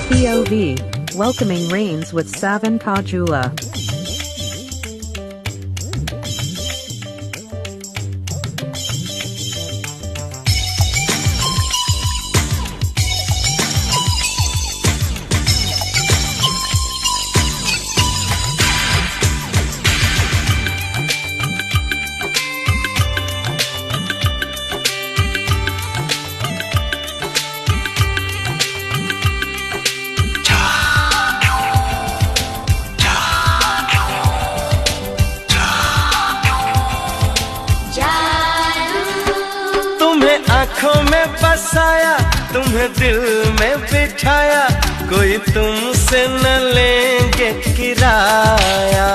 POV, welcoming rains with Savan Kajula. तुम्हें आँखों में बसाया, तुम्हें दिल में बिठाया, कोई तुमसे न लेंगे किराया।